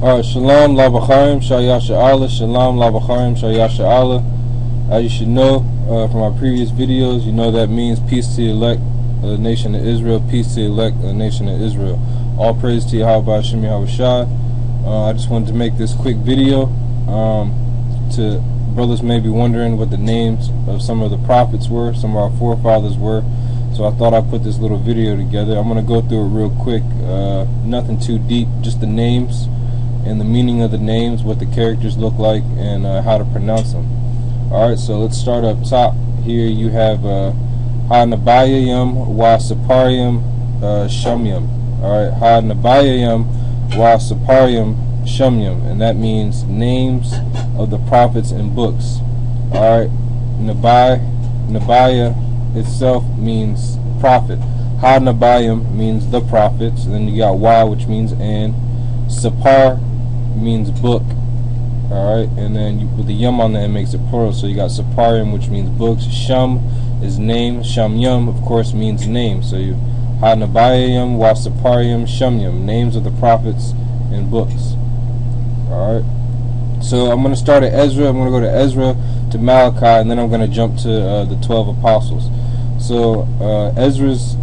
Alright, Shalom, Labacharim, Shayasha Allah, Shalom, Labacharim, Shayasha Allah. As you should know from our previous videos, you know that means peace to the elect of the nation of Israel, peace to the elect of the nation of Israel. All praise to Yahweh Shamyam. I just wanted to make this quick video to brothers may be wondering what the names of some of the prophets were, some of our forefathers were. So I thought I'd put this little video together. I'm going to go through it real quick, nothing too deep, just the names and the meaning of the names, what the characters look like, and how to pronounce them. Alright, so let's start up top. Here you have Ha-Nabayayim wa-Saparium Shamyam. Alright, Ha-Nabayayim wa-Saparium Shamyam, and that means names of the prophets and books. Alright, Nabaya itself means prophet. Ha-Nabayim means the prophets, and then you got Wa, which means and. Sapar means book. Alright, and then with the yum on the end makes it plural, so you got Saparium, which means books. Sham is name. Shamyam, of course, means name. So you Ha-Nabayayim wa Saparium Shamyam, names of the prophets and books. Alright, so I'm going to start at Ezra. I'm going to go to Ezra to Malachi, and then I'm going to jump to the 12 apostles. So Ezra's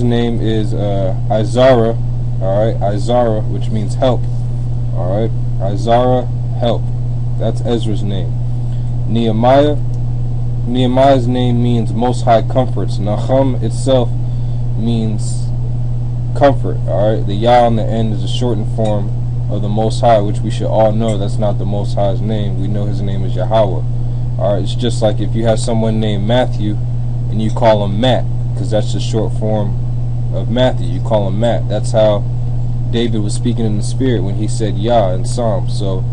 name is Izara. Alright, Izara, which means help. Alright, Izara, help. That's Ezra's name. Nehemiah's name means Most High Comforts. Nahum itself means comfort. Alright, the Yah on the end is a shortened form of the Most High, which we should all know that's not the Most High's name. We know his name is Yahweh. Alright, it's just like if you have someone named Matthew and you call him Matt, because that's the short form of Matthew. You call him Matt. That's how David was speaking in the spirit when he said Yah in Psalms. So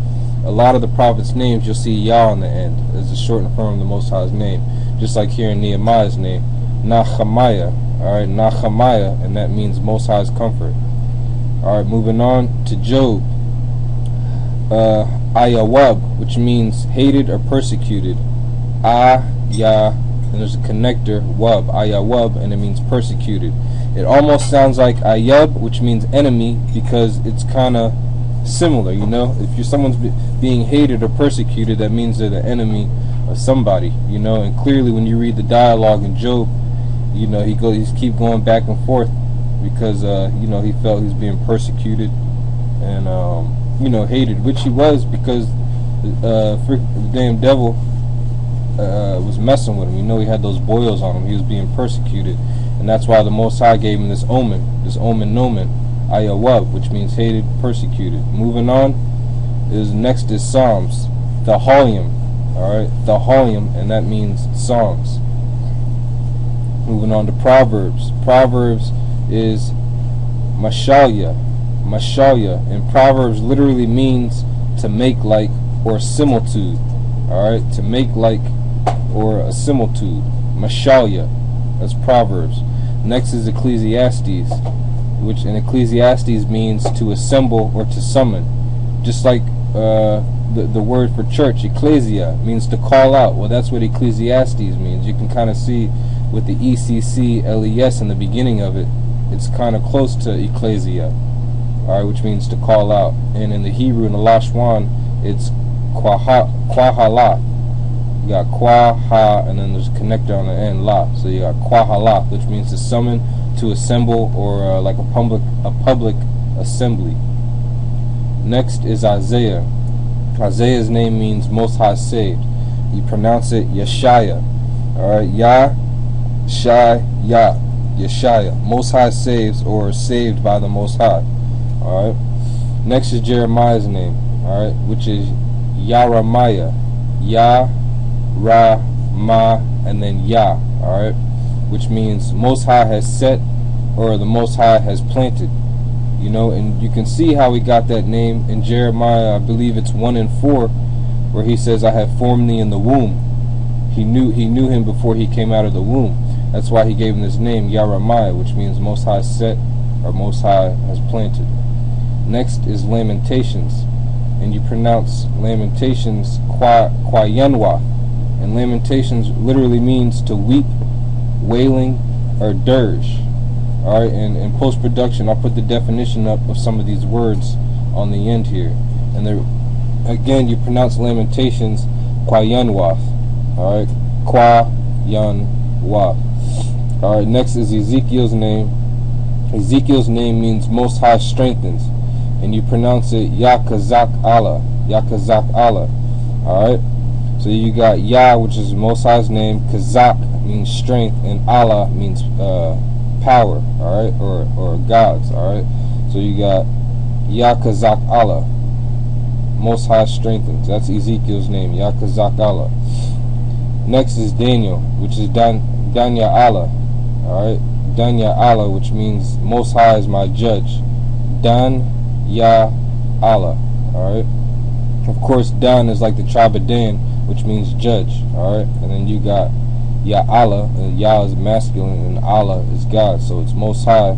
a lot of the prophets' names you'll see Yah on the end as a shortened form of the Most High's name, just like here in Nehemiah's name, Nahamiah. Alright, Nahamiah, and that means Most High's comfort. Alright, moving on to Job. Ayawab, which means hated or persecuted. Yah, and there's a connector, Wab, Ayawab, and it means persecuted. It almost sounds like Ayub, which means enemy, because it's kind of similar, you know. If someone's being hated or persecuted, that means they're the enemy of somebody, you know. And clearly when you read the dialogue in Job, you know, he's keep going back and forth because you know, he felt he was being persecuted and you know, hated, which he was, because the damn devil was messing with him. You know, he had those boils on him. He was being persecuted, and that's why the Most High gave him this omen nomen, Ayawab, which means hated, persecuted. Moving on, next is Psalms, the Halyam. Alright, the Halyam, and that means songs. Moving on to Proverbs. Proverbs is Mashalya, and Proverbs literally means to make like or similitude. Alright, to make like or a similitude. Mashalya, that's Proverbs. Next is Ecclesiastes, which in Ecclesiastes means to assemble or to summon. Just like the word for church, ecclesia, means to call out. Well, that's what Ecclesiastes means. You can kind of see with the ECCLES in the beginning of it, it's kind of close to ecclesia, alright, which means to call out. And in the Hebrew, in the Halashawan, it's Qahala. You got Qaha, and then there's a connector on the end, La. So you got Qahala, which means to summon, to assemble, or like a public assembly. Next is Isaiah. Isaiah's name means Most High saved. You pronounce it Yeshaya. Alright, Yeshaya. Most High saves, or saved by the Most High. Alright. Next is Jeremiah's name, alright, which is Yaramiah. Ra-ma, and then Yah, alright, which means Most High has set, or the Most High has planted. You know, and you can see how he got that name in Jeremiah, I believe it's 1 and 4, where he says, I have formed thee in the womb. He knew him before he came out of the womb. That's why he gave him this name, Yaramiah, which means Most High set, or Most High has planted. Next is Lamentations, and you pronounce Lamentations Qayanwa, and Lamentations literally means to weep, wailing, or dirge. Alright, and in post-production I'll put the definition up of some of these words on the end here. And there, again, you pronounce Lamentations Qayanwath. Alright, Qayanwath. Alright, next is Ezekiel's name. Ezekiel's name means Most High strengthens, and you pronounce it Yakazak Allah. Yakazak Allah. Alright, so you got Yah, which is Most High's name, Kazak means strength, and Allah means power, alright, or gods, alright. So you got Yakazak Allah, Most High strengthens. That's Ezekiel's name, Yakazak Allah. Next is Daniel, which is Danya Allah, alright. Danya Allah, which means Most High is my judge. Dan Ya Allah, alright. Of course, Dan is like the tribe of Dan, which means judge, alright. And then you got Ya Allah, and Ya is masculine, and Allah is God. So it's Most High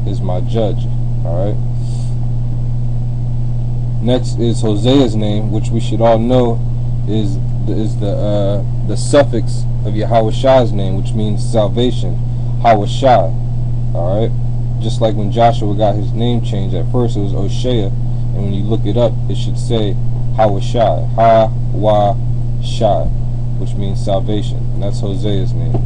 is my judge, alright. Next is Hosea's name, which we should all know is the suffix of Yahweh's name, which means salvation. Hawashai, alright. Just like when Joshua got his name changed, at first it was Oshea, and when you look it up, it should say Hawashai, Ha-wa-shai, which means salvation. And that's Hosea's name.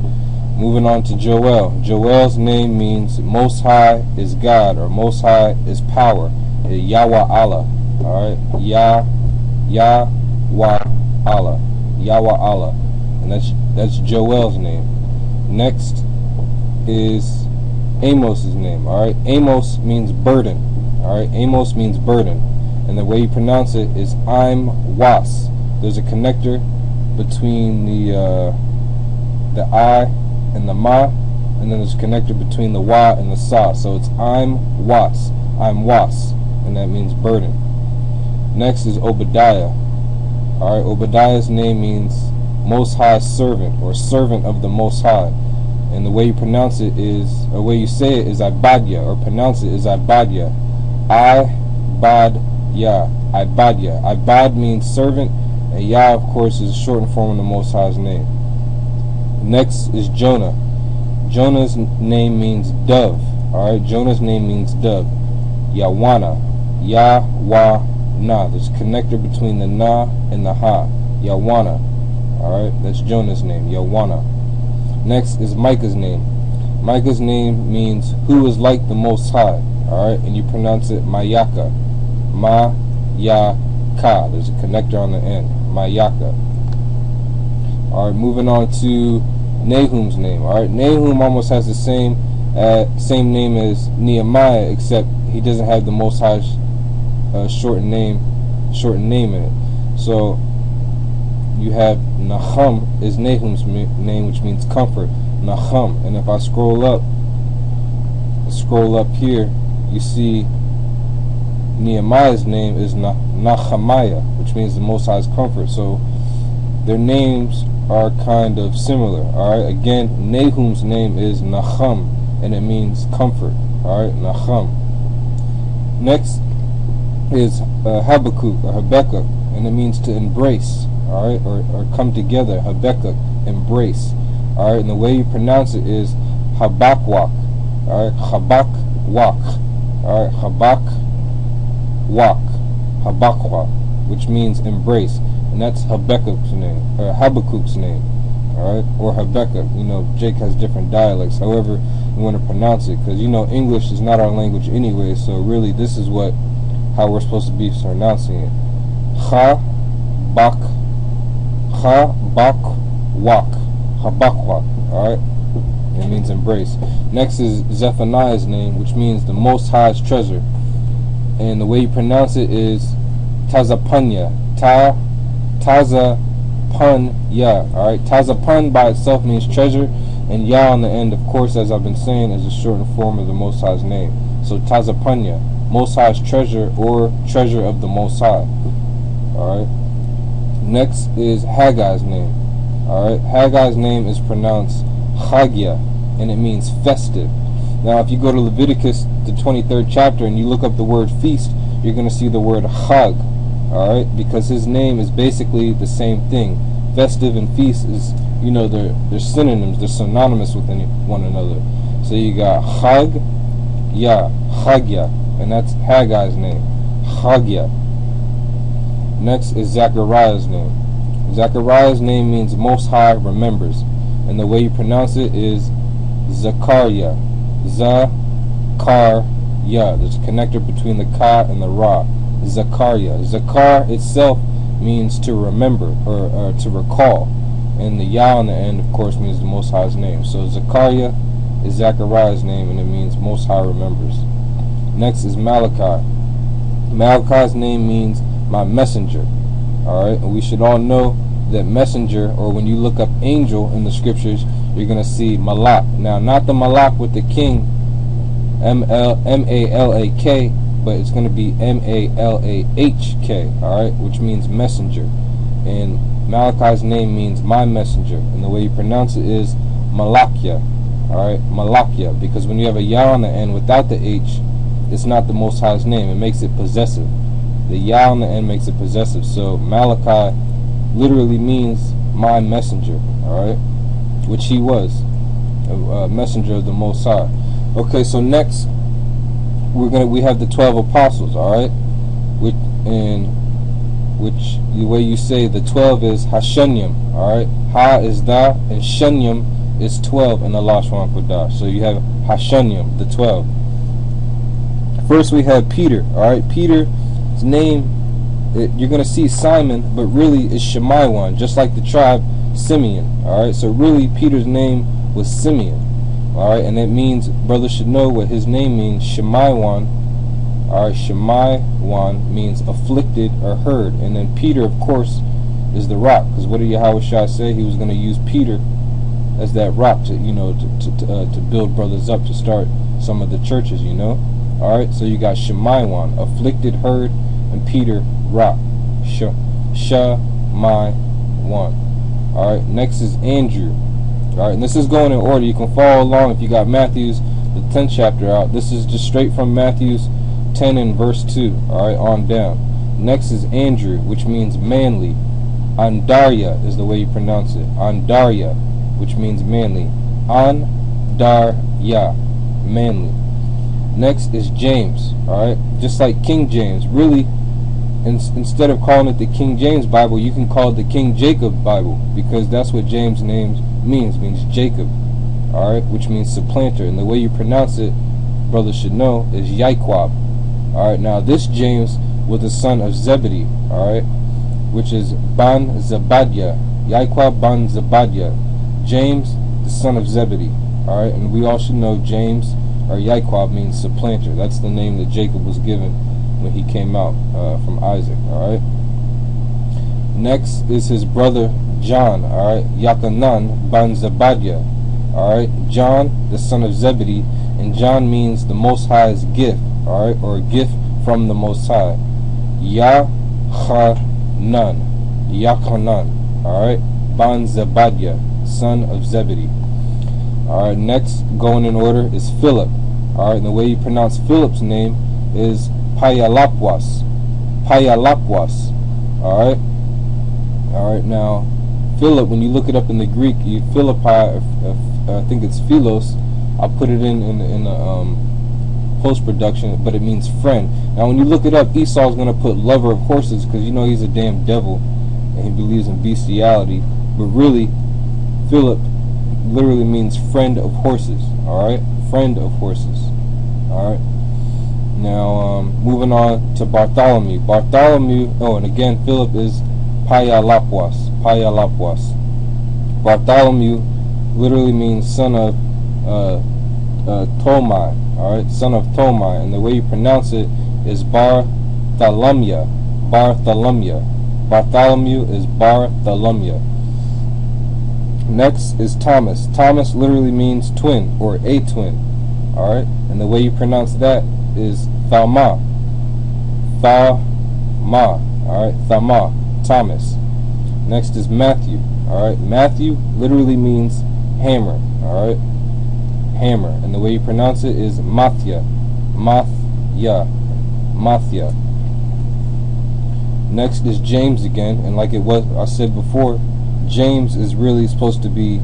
Moving on to Joel. Joel's name means Most High is God, or Most High is power. Yahweh Allah, alright. Yahweh Allah, Yahweh Allah, and that's Joel's name. Next is Amos's name, alright. Amos means burden, alright. Amos means burden, and the way you pronounce it is I'm was. There's a connector between the I and the ma, and then there's a connector between the wa and the sa, so it's I'm was, and that means burden. Next is Obadiah. Alright, Obadiah's name means Most High servant, or servant of the Most High. And the way you pronounce it is, or the way you say it is Ibadya, or pronounce it is Ibadya. I-bad-ya, Ibadya. Ibad means servant, and Yah, of course, is a shortened form of the Most High's name. Next is Jonah. Jonah's name means dove. Alright, Jonah's name means dove. Yawana. Yah-wa-na. There's a connector between the na and the ha. Yawana. Alright, that's Jonah's name. Yawana. Next is Micah's name. Micah's name means who is like the Most High. Alright, and you pronounce it Mayaka. Ma-ya-ka. There's a connector on the end. Mayaka. Alright, moving on to Nahum's name. Alright, Nahum almost has the same name as Nehemiah, except he doesn't have the Most High's shortened name in it. So you have Nahum is Nahum's name, which means comfort. Nahum. And if I scroll up here, you see Nehemiah's name is Nahamiah, which means the Most High's comfort. So their names are kind of similar. Alright, again, Nahum's name is Nahum, and it means comfort. Alright, Nahum. Next is Habakkuk, or Habakkuk, and it means to embrace. Alright, or come together. Habakkuk, embrace. Alright, and the way you pronounce it is Habakwak. Alright, Habakwak. Alright, Habakwak. Habakwak, which means embrace. And that's Habakkuk's name, or Habakkuk's name. Alright, or Habakkuk. You know, Jake has different dialects, however you want to pronounce it, because you know English is not our language anyway, so really this is how we're supposed to be pronouncing it. Habakwak. Habakwak. Alright? It means embrace. Next is Zephaniah's name, which means the Most High's treasure. And the way you pronounce it is Tazapanya. Tazapanya. Alright? Tazapun by itself means treasure, and Yah on the end, of course, as I've been saying, is a shortened form of the Most High's name. So Tazapanya, Most High's treasure, or treasure of the Most High. Alright? Next is Haggai's name. Alright, Haggai's name is pronounced Chagya, and it means festive. Now if you go to Leviticus, the 23rd chapter, and you look up the word feast, you're going to see the word Chag. Alright, because his name is basically the same thing. Festive and feast is, you know, they're synonyms, they're synonymous with one another. So you got Chag, Chagya, and that's Haggai's name. Chagya. Next is Zechariah's name. Zechariah's name means Most High remembers, and the way you pronounce it is Zakaria. Zakaria. There's a connector between the Ka and the Ra. Zakaria. Zakar itself means to remember or to recall, and the Ya on the end, of course, means the Most High's name. So Zakaria is Zechariah's name, and it means Most High remembers. Next is Malachi. Malachi's name means my messenger. Alright, and we should all know that messenger, or when you look up angel in the scriptures, you're going to see Malak. Now, not the Malak with the king, M-A-L-A-K, but it's going to be M-A-L-A-H-K, alright, which means messenger. And Malachi's name means my messenger, and the way you pronounce it is Malakya. Alright, Malakya, because when you have a Ya on the end without the H, it's not the Most High's name. It makes it possessive. The Ya on the end makes it possessive. So Malachi literally means my messenger. Alright, which he was, a messenger of the Most High. Okay, so next we have the 12 apostles. Alright, which the way you say the 12 is Hashamyam. Alright, Ha is da, and Shamyam is 12 in the Halashawan Qadash. So you have Hashamyam, the 12. First we have Peter. Alright, Peter's name, you're going to see Simon, but really it's Shamyam, just like the tribe Simeon. Alright, so really Peter's name was Simeon. Alright, and that means, brothers should know what his name means. Shamyam. Alright, Shamyam means afflicted or heard. And then Peter, of course, is the rock. Because what did Yahushua say? He was going to use Peter as that rock to, to build brothers up, to start some of the churches, Alright, so you got Shamyam, afflicted, heard, and Peter, rock. Shamyam. Alright, next is Andrew. Alright, and this is going in order. You can follow along if you got Matthew's, the 10th chapter out. This is just straight from Matthew's 10 and verse 2. Alright, on down. Next is Andrew, which means manly. Andarya is the way you pronounce it. Andarya, which means manly. Andarya, manly. Next is James. Alright, just like King James. Really, instead of calling it the King James Bible, you can call it the King Jacob Bible, because that's what James' name means Jacob. Alright, which means supplanter. And the way you pronounce it, brothers should know, is Yaquab. Alright, now this James was the son of Zebedee. Alright, which is Ban Zebadiah. Yaquab Ban Zebadiah. James, the son of Zebedee. Alright, and we all should know James, or Yaquab, means supplanter. That's the name that Jacob was given when he came out from Isaac. Alright, next is his brother John. Alright, Yakanan Ban Zebadiah. Alright, John, the son of Zebedee, and John means the Most High's gift. Alright, or a gift from the Most High. Yachanan. Yachanan. Alright, Ban Zebadiah, son of Zebedee. Alright, next, going in order, is Philip. Alright, and the way you pronounce Philip's name is Payalapwas. Payalapwas. Alright. Alright, now, Philip, when you look it up in the Greek, Philippi, I think it's Philos. I'll put it in the post-production, but it means friend. Now, when you look it up, Esau's going to put lover of horses, because he's a damn devil, and he believes in bestiality. But really, Philip literally means friend of horses. Alright, friend of horses. Alright, now moving on to Bartholomew. And again, Philip is Payalapwas. Payalapwas. Bartholomew literally means son of Tomai. Alright, son of Tomai, and the way you pronounce it is Bartholomew. Bartholomew. Bartholomew is Bartholomew. Next is Thomas. Thomas literally means twin, or a twin. Alright, and the way you pronounce that is Thama. Thama. Alright, Thama. Thomas. Next is Matthew. Alright, Matthew literally means hammer. Alright, hammer, and the way you pronounce it is Mathia. Mathia. Mathia. Next is James again, and like I said before, James is really supposed to be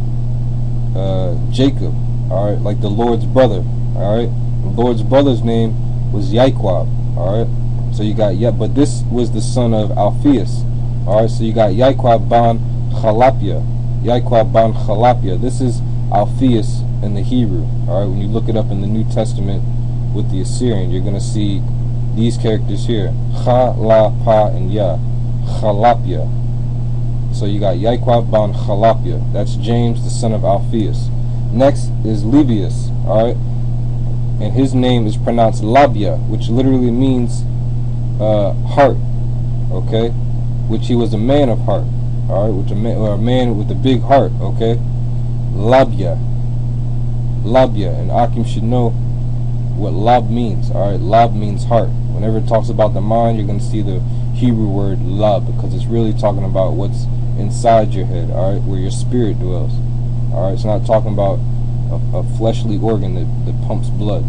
Jacob, alright, like the Lord's brother, alright. The Lord's brother's name was Yaquab, alright. So you got but this was the son of Alphaeus. Alright, so you got Yaqua ban Chalapia. Yaqua ban Chalapia. This is Alphaeus in the Hebrew. Alright, when you look it up in the New Testament with the Assyrian, you're going to see these characters here. Cha, La, Pa, and Ya. Chalapia. So you got Yaqua ban Chalapia. That's James, the son of Alphaeus. Next is Libius. Alright, and his name is pronounced Labia, which literally means heart. Okay, which he was a man of heart. Alright, which a man with a big heart. Okay, Labia. Labia, and Akim should know what Lab means. Alright, Lab means heart. Whenever it talks about the mind, you're going to see the Hebrew word Lab, because it's really talking about what's inside your head. Alright, where your spirit dwells. Alright, it's not talking about a fleshly organ that pumps blood.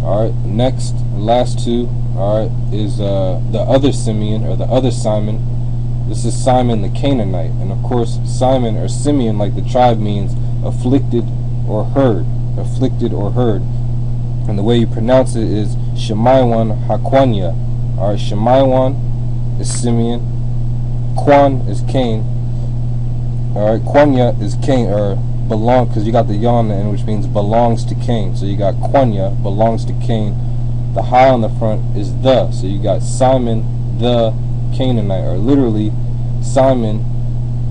Alright, next, last two, alright, is the other Simeon, or the other Simon. This is Simon the Canaanite. And of course, Simon or Simeon, like the tribe, means afflicted or heard. Afflicted or heard. And the way you pronounce it is Shamyam Haquanya. Alright, Shamyam is Simeon. Quan is Cain. Alright, Quanya is Cain, or belong, because you got the yon in, which means belongs to Cain. So you got Quanya, belongs to Cain. The high on the front is the. So you got Simon the Canaanite, or literally Simon,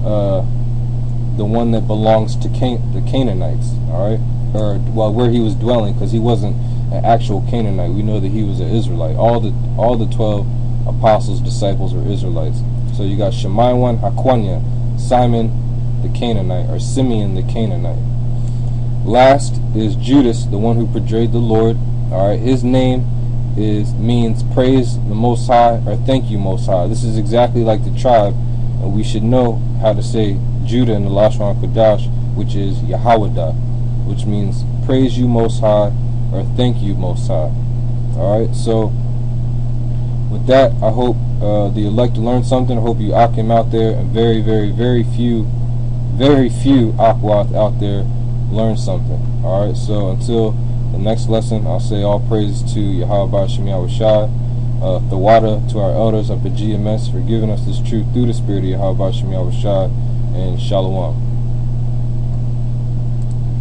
the one that belongs to the Canaanites. Alright, or well, where he was dwelling, because he wasn't an actual Canaanite. We know that he was an Israelite. All the 12 apostles, disciples were Israelites. So you got Shamyam Haquanya, Simon the Canaanite, or Simeon the Canaanite. Last is Judas, the one who betrayed the Lord. Alright, his name means praise the Most High, or thank you Most High. This is exactly like the tribe, and we should know how to say Judah in the Halashawan Qadash, which is Yahwadah, which means praise you Most High, or thank you Most High. Alright, so with that, I hope the elect learned something. I hope you Akim out there, and very few Akwath out there learn something. Alright, so until the next lesson, I'll say all praises to Yahweh Shamyam Thawada, to our elders up at GMS for giving us this truth through the spirit of Yahweh Shamyam, and Shalom.